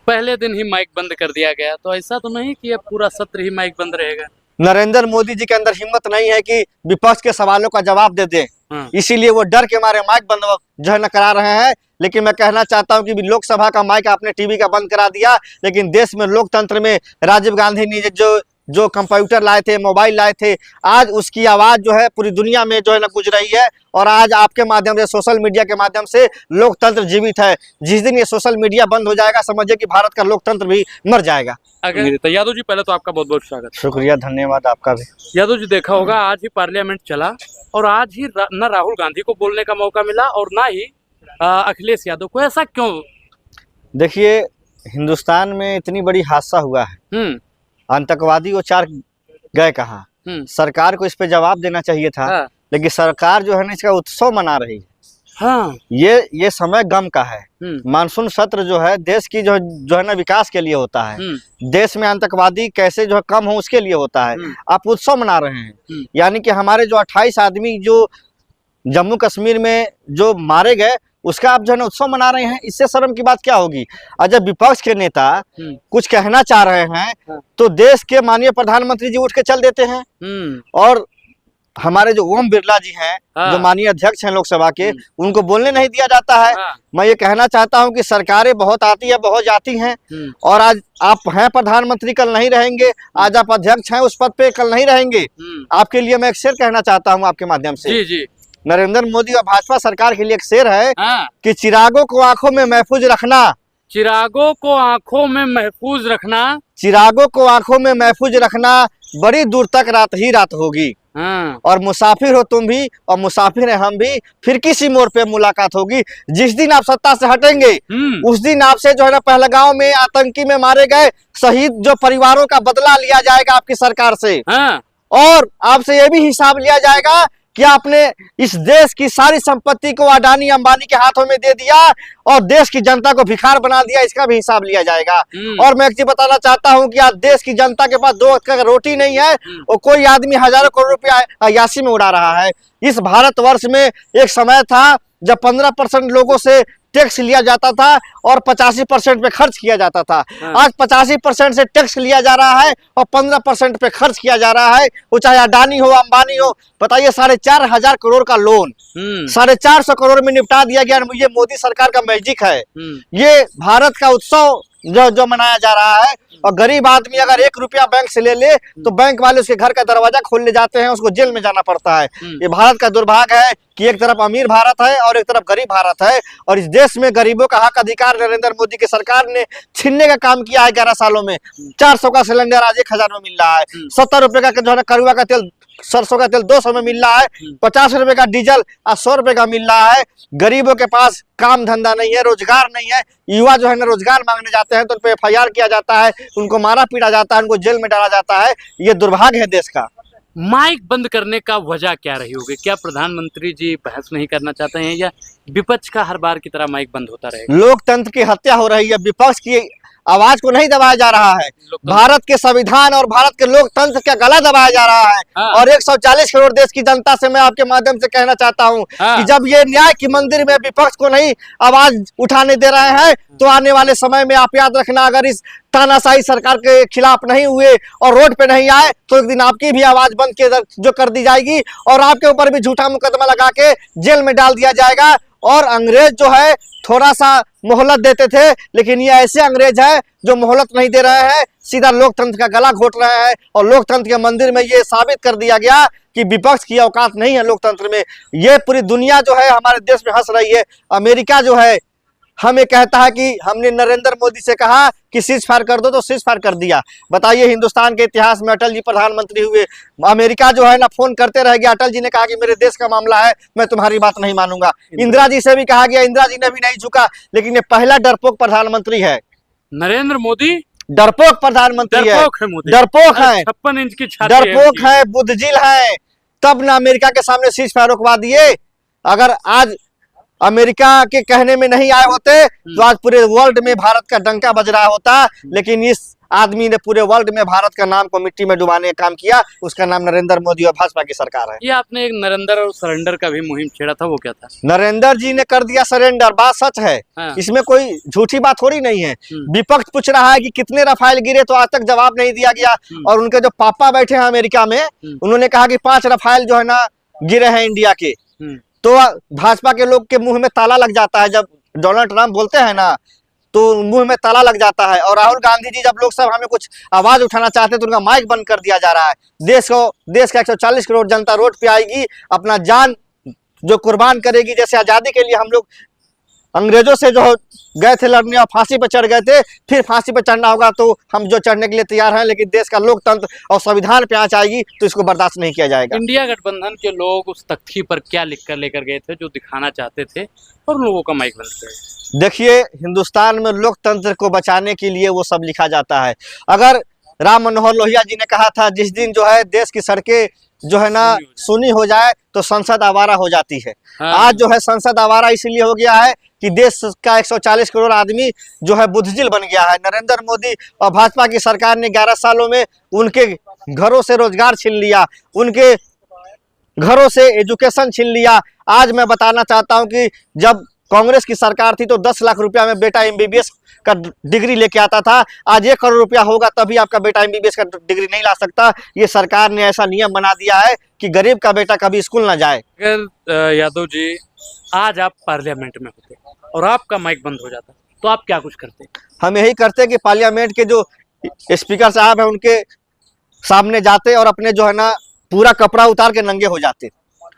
पहले दिन ही माइक बंद कर दिया गया, तो ऐसा तो नहीं कि अब पूरा सत्र ही माइक बंद रहेगा। नरेंद्र मोदी जी के अंदर हिम्मत नहीं है कि विपक्ष के सवालों का जवाब दे दें, इसीलिए वो डर के मारे माइक बंद जो है न करा रहे हैं। लेकिन मैं कहना चाहता हूं कि लोकसभा का माइक आपने टीवी का बंद करा दिया, लेकिन देश में लोकतंत्र में राजीव गांधी ने जो कंप्यूटर लाए थे, मोबाइल लाए थे, आज उसकी आवाज जो है पूरी दुनिया में जो है ना गूंज रही है। और आज आपके माध्यम से, सोशल मीडिया के माध्यम से लोकतंत्र जीवित है। जिस दिन ये सोशल मीडिया बंद हो जाएगा, समझिए कि भारत का लोकतंत्र भी मर जाएगा। तो यादव जी, पहले तो आपका बहुत बहुत स्वागत। शुक्रिया, धन्यवाद आपका भी। यादव जी, देखा होगा आज ही पार्लियामेंट चला और आज ही न राहुल गांधी को बोलने का मौका मिला और ना ही अखिलेश यादव को। ऐसा क्यों? देखिए, हिंदुस्तान में इतनी बड़ी हादसा हुआ है, आतंकवादी वो 4 गए कहाँ, सरकार को इस पे जवाब देना चाहिए था। हाँ। लेकिन सरकार जो है ना इसका उत्सव मना रही है। हाँ। ये समय गम का है। मानसून सत्र जो है देश की जो है ना विकास के लिए होता है। देश में आतंकवादी कैसे जो है कम हो उसके लिए होता है। आप उत्सव मना रहे हैं, यानी कि हमारे जो 28 आदमी जो जम्मू कश्मीर में जो मारे गए उसका आप जो है ना उत्सव मना रहे हैं। इससे शर्म की बात क्या होगी? और जब विपक्ष के नेता कुछ कहना चाह रहे हैं तो देश के माननीय प्रधानमंत्री जी उठ के चल देते हैं। और हमारे जो ओम बिरला जी हैं, जो माननीय अध्यक्ष हैं लोकसभा के, उनको बोलने नहीं दिया जाता है। मैं ये कहना चाहता हूं कि सरकारें बहुत आती है, बहुत जाती हैं। और आज आप हैं प्रधानमंत्री, कल नहीं रहेंगे। आज आप अध्यक्ष हैं उस पद पे, कल नहीं रहेंगे। आपके लिए मैं एक शेर कहना चाहता हूँ आपके माध्यम से। जी। नरेंद्र मोदी और भाजपा सरकार के लिए एक शेर है कि चिरागों को आंखों में महफूज रखना, चिरागों को आंखों में महफूज रखना, चिरागों को आंखों में महफूज रखना, बड़ी दूर तक रात ही रात होगी। और मुसाफिर हो तुम भी और मुसाफिर है हम भी, फिर किसी मोड़ पे मुलाकात होगी। जिस दिन आप सत्ता से हटेंगे उस दिन आपसे जो है ना पहलगांव में आतंकी में मारे गए शहीद जो परिवारों का बदला लिया जाएगा आपकी सरकार से। और आपसे ये भी हिसाब लिया जाएगा कि आपने इस देश की सारी संपत्ति को अडानी अंबानी के हाथों में दे दिया और देश की जनता को भिखार बना दिया, इसका भी हिसाब लिया जाएगा। और मैं एक चीज बताना चाहता हूं कि आज देश की जनता के पास 2 वक्त का रोटी नहीं है और कोई आदमी हजारों करोड़ रुपया अयाशी में उड़ा रहा है। इस भारतवर्ष में एक समय था जब 15% लोगों से टैक्स लिया जाता था और 85% पे खर्च किया जाता था। आज 85% से टैक्स लिया जा रहा है और 15% पे खर्च किया जा रहा है। वो चाहे अडानी हो, अंबानी हो। बताइए, 4,500 करोड़ का लोन 450 करोड़ में निपटा दिया गया। ये मोदी सरकार का मैजिक है। ये भारत का उत्सव जो मनाया जा रहा है। और गरीब आदमी अगर 1 रुपया बैंक से ले ले तो बैंक वाले उसके घर का दरवाजा खोलने जाते हैं, उसको जेल में जाना पड़ता है। ये भारत का दुर्भाग्य है कि एक तरफ अमीर भारत है और एक तरफ गरीब भारत है। और इस देश में गरीबों का हक अधिकार नरेंद्र मोदी की सरकार ने छीनने का काम किया है। 11 सालों में 400 का सिलेंडर आज 1000 में मिल रहा है। 70 रुपए का जो है कड़वा का तेल, सरसों का तेल 200 में मिल रहा है। 50 रुपए का डीजल आज 100 रुपए का मिल रहा है। गरीबों के पास काम धंधा नहीं है, रोजगार नहीं है। युवा जो है ना रोजगार मांगने जाते हैं तो उन पर FIR किया जाता है, उनको मारा पीटा जाता है, उनको जेल में डाला जाता है। ये दुर्भाग्य है देश का। माइक बंद करने का वजह क्या रही होगी? क्या प्रधानमंत्री जी बहस नहीं करना चाहते हैं या विपक्ष का हर बार की तरह माइक बंद होता रहेगा? लोकतंत्र की हत्या हो रही है, विपक्ष की आवाज को नहीं दबाया जा रहा है। भारत के संविधान और भारत के लोकतंत्र का गला दबाया जा रहा है। और 140 करोड़ देश की जनता से मैं आपके माध्यम से कहना चाहता हूं कि जब ये न्याय की मंदिर में विपक्ष को नहीं आवाज उठाने दे रहे हैं तो आने वाले समय में आप याद रखना, अगर इस तानाशाही सरकार के खिलाफ नहीं हुए और रोड पे नहीं आए तो एक दिन आपकी भी आवाज बंद जो कर दी जाएगी और आपके ऊपर भी झूठा मुकदमा लगा के जेल में डाल दिया जाएगा। और अंग्रेज जो है थोड़ा सा मोहलत देते थे, लेकिन ये ऐसे अंग्रेज है जो मोहलत नहीं दे रहे हैं, सीधा लोकतंत्र का गला घोट रहे हैं। और लोकतंत्र के मंदिर में ये साबित कर दिया गया कि विपक्ष की औकात नहीं है लोकतंत्र में। ये पूरी दुनिया जो है हमारे देश में हंस रही है। अमेरिका जो है हमें कहता है कि हमने नरेंद्र मोदी से कहा कि सीज फायर कर दो तो सीज फायर कर दिया। बताइए, हिंदुस्तान के इतिहास में अटल जी प्रधानमंत्री हुए, अमेरिका जो है ना फोन करते रह गया। अटल जी ने कहा कि मेरे देश का मामला है, मैं तुम्हारी बात नहीं मानूंगा। इंदिरा जी से भी कहा गया, इंदिरा जी ने भी नहीं झुका। लेकिन ये पहला डरपोक प्रधानमंत्री है नरेंद्र मोदी। डरपोक प्रधानमंत्री है, डरपोक है, 56 इंच की छाती, डरपोक है, बुद्धजिल है। तब ना अमेरिका के सामने सीज फायर रुकवा दिए। अगर आज अमेरिका के कहने में नहीं आए होते तो आज पूरे वर्ल्ड में भारत का डंका बज रहा होता। लेकिन इस आदमी ने पूरे वर्ल्ड में भारत का नाम को मिट्टी में डुबाने का काम किया, उसका नाम नरेंद्र मोदी और भाजपा की सरकार है। ये आपने एक नरेंद्र और सरेंडर का भी मुहिम छेड़ा था, वो क्या था? नरेंद्र जी ने कर दिया सरेंडर, बात सच है। हाँ। इसमें कोई झूठी बात थोड़ी नहीं है। विपक्ष पूछ रहा है कि कितने रफाल गिरे, तो आज तक जवाब नहीं दिया गया। और उनके जो पापा बैठे हैं अमेरिका में, उन्होंने कहा कि 5 रफाल जो है ना गिरे हैं इंडिया के। तो भाजपा के लोग के मुंह में ताला लग जाता है, जब डोनाल्ड ट्रंप बोलते हैं ना तो मुंह में ताला लग जाता है। और राहुल गांधी जी जब लोग सब हमें कुछ आवाज उठाना चाहते हैं तो उनका माइक बंद कर दिया जा रहा है। देश का 140 करोड़ जनता रोड पे आएगी, अपना जान जो कुर्बान करेगी। जैसे आजादी के लिए हम लोग अंग्रेजों से जो गए थे लड़ने और फांसी पर चढ़ गए थे, फिर फांसी पर चढ़ना होगा तो हम जो चढ़ने के लिए तैयार हैं। लेकिन देश का लोकतंत्र और संविधान पे आंच आएगी तो इसको बर्दाश्त नहीं किया जाएगा। इंडिया गठबंधन के लोग उस तख्ती पर क्या लिख कर लेकर गए थे जो दिखाना चाहते थे, और उन लोगों का माइक बंद किया? देखिए, हिंदुस्तान में लोकतंत्र को बचाने के लिए वो सब लिखा जाता है। अगर राम मनोहर लोहिया जी ने कहा था जिस दिन जो है देश की सड़कें जो है ना सुनी हो जाए तो संसद आवारा हो जाती है। हाँ। आज जो है संसद आवारा इसलिए हो गया है कि देश का 140 करोड़ आदमी जो है बुद्धिजील बन गया है। नरेंद्र मोदी और भाजपा की सरकार ने 11 सालों में उनके घरों से रोजगार छीन लिया, उनके घरों से एजुकेशन छीन लिया। आज मैं बताना चाहता हूं कि जब कांग्रेस की सरकार थी तो 10 लाख रुपया में बेटा MBBS का डिग्री लेके आता था। आज 1 करोड़ रुपया होगा तभी आपका बेटा MBBS का डिग्री नहीं ला सकता। ये सरकार ने ऐसा नियम बना दिया है कि गरीब का बेटा कभी स्कूल ना जाए। अगर यादव जी आज आप पार्लियामेंट में होते और आपका माइक बंद हो जाता तो आप क्या कुछ करते? हम यही करते कि पार्लियामेंट के जो स्पीकर साहब हैं उनके सामने जाते और अपने जो है ना पूरा कपड़ा उतार के नंगे हो जाते।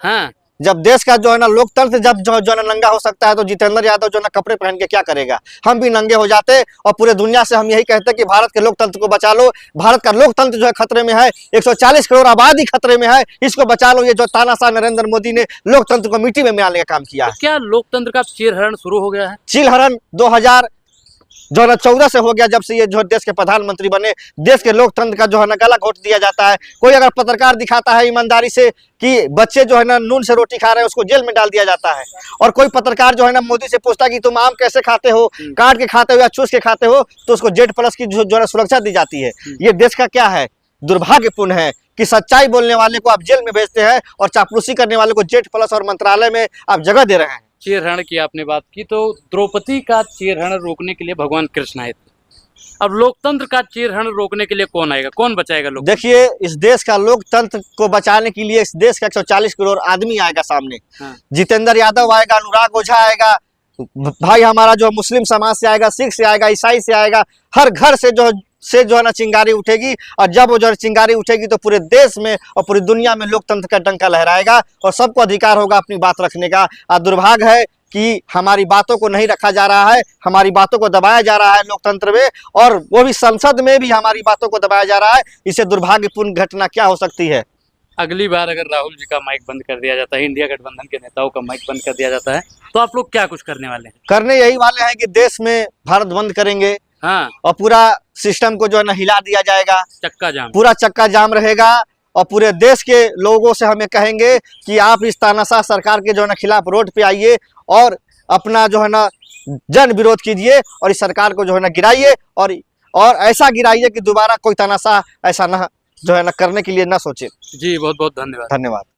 हाँ। जब देश का जो है ना लोकतंत्र जब जो है ना नंगा हो सकता है तो जितेंद्र यादव जो है ना कपड़े पहन के क्या करेगा। हम भी नंगे हो जाते और पूरे दुनिया से हम यही कहते कि भारत के लोकतंत्र को बचा लो। भारत का लोकतंत्र जो है खतरे में है, 140 करोड़ आबादी खतरे में है, इसको बचा लो। ये जो तानाशाह नरेंद्र मोदी ने लोकतंत्र को मिट्टी में मिलाने का काम किया है। क्या लोकतंत्र का चीरहरण शुरू हो गया है? चीरहरण 2014 से हो गया, जब से ये जो देश के प्रधानमंत्री बने। देश के लोकतंत्र का जो है ना गला घोट दिया जाता है। कोई अगर पत्रकार दिखाता है ईमानदारी से कि बच्चे जो है ना नून से रोटी खा रहे हैं, उसको जेल में डाल दिया जाता है। और कोई पत्रकार जो है ना मोदी से पूछता है कि तुम आम कैसे खाते हो, काट के खाते हो या चूस के खाते हो, तो उसको Z+ की जो है सुरक्षा दी जाती है। ये देश का क्या है, दुर्भाग्यपूर्ण है कि सच्चाई बोलने वाले को आप जेल में भेजते हैं और चापलूसी करने वाले को Z+ और मंत्रालय में आप जगह दे रहे हैं। चीरहरण की आपने बात की, तो द्रौपदी का चीरहरण रोकने के लिए भगवान कृष्ण आए थे। अब लोकतंत्र का चीरहरण रोकने के लिए कौन आएगा, कौन बचाएगा लोग? देखिए, इस देश का लोकतंत्र को बचाने के लिए इस देश का 140 करोड़ आदमी आएगा सामने। हाँ। जितेंद्र यादव आएगा, अनुराग ओझा आएगा, भाई हमारा जो मुस्लिम समाज से आएगा, सिख से आएगा, ईसाई से आएगा। हर घर से जो है ना चिंगारी उठेगी। और जब वो जो चिंगारी उठेगी तो पूरे देश में और पूरी दुनिया में लोकतंत्र का डंका लहराएगा और सबको अधिकार होगा अपनी बात रखने का। और दुर्भाग्य है कि हमारी बातों को नहीं रखा जा रहा है, हमारी बातों को दबाया जा रहा है लोकतंत्र में, और वो भी संसद में भी हमारी बातों को दबाया जा रहा है। इससे दुर्भाग्यपूर्ण घटना क्या हो सकती है? अगली बार अगर राहुल जी का माइक बंद कर दिया जाता है, इंडिया गठबंधन के नेताओं का माइक बंद कर दिया जाता है, तो आप लोग क्या कुछ करने वाले हैं? करने यही वाले हैं कि देश में भारत बंद करेंगे। हाँ। और पूरा सिस्टम को जो है ना हिला दिया जाएगा, चक्का जाम, पूरा चक्का जाम रहेगा। और पूरे देश के लोगों से हमें कहेंगे कि आप इस तानाशाह सरकार के जो है ना खिलाफ रोड पे आइए और अपना जो है ना जन विरोध कीजिए और इस सरकार को जो है ना गिराइए। और ऐसा गिराइए कि दोबारा कोई तानाशाह ऐसा ना जो है ना करने के लिए ना सोचे। जी बहुत बहुत धन्यवाद। धन्यवाद।